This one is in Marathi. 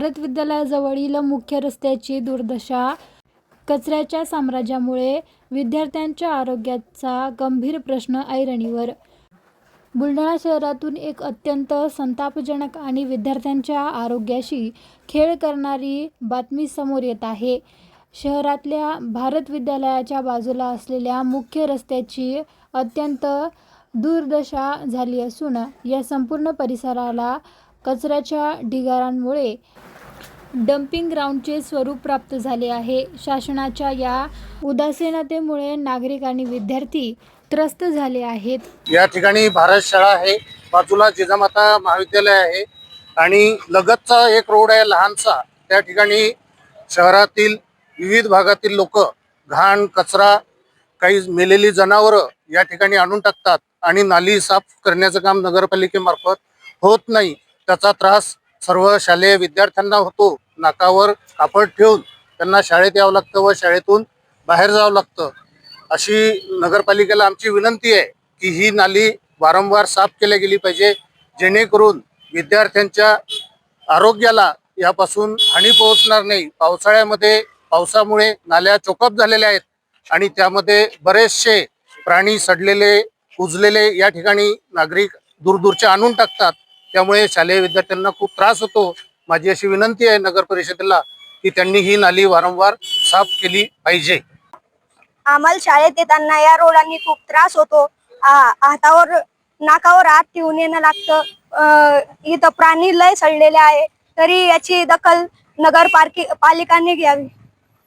भारत विद्यालयाजवळील मुख्य रस्त्याची दुर्दशा, कचऱ्याच्या साम्राज्यामुळे विद्यार्थ्यांच्या आरोग्याचा गंभीर प्रश्न ऐरणीवर. बुलढाणा शहरातून एक अत्यंत संतापजनक आणि विद्यार्थ्यांच्या आरोग्याशी खेळ करणारी बातमी समोर येत आहे. शहरातल्या भारत विद्यालयाच्या बाजूला असलेल्या मुख्य रस्त्याची अत्यंत दुर्दशा झाली असून या संपूर्ण परिसराला कचऱ्याच्या ढिगाऱ्यांमुळे डम्पिंग ग्राउंडचे स्वरूप प्राप्त झाले आहे. शासनाच्या या उदासीनतेमुळे नागरिक आणि विद्यार्थी त्रस्त झाले आहेत. या ठिकाणी भारत शाळा आहे, बाजूला जिजामाता महाविद्यालय आहे आणि लगतचा एक रोड आहे लहानसा. त्या ठिकाणी शहरातील विविध भागातील लोक घाण, कचरा, काही मेलेली जनावरं या ठिकाणी आणून टाकतात आणि नाली साफ करण्याचं काम नगरपालिकेमार्फत होत नाही. त्याचा त्रास सर्व शालेय विद्यार्थ्यांना होतो. नाकावर कापड ठेवून त्यांना शाळेत यावं लागतं व शाळेतून बाहेर जावं लागतं. अशी नगरपालिकेला आमची विनंती आहे की ही नाली वारंवार साफ केली गेली पाहिजे, जेणेकरून विद्यार्थ्यांच्या आरोग्याला यापासून हानी पोहोचणार नाही. पावसामुळे नाल्या चोकअप झालेल्या आहेत आणि त्यामध्ये बरेचसे प्राणी सडलेले, कुजलेले या ठिकाणी नागरिक दूरदूरचे आणून टाकतात. त्यामुळे शालेय विद्यार्थ्यांना खूप त्रास होतो. माझी अशी विनंती आहे नगर परिषदेला की त्यांनी ही नाली वारंवार साफ केली पाहिजे. आम्हाला शाळेत येताना या रोडांनी खूप त्रास होतो. हातावर नाकावर हात ठेवून येणं लागतं. इथं प्राणी लय सडलेले आहे, तरी याची दखल पालिकांनी घ्यावी.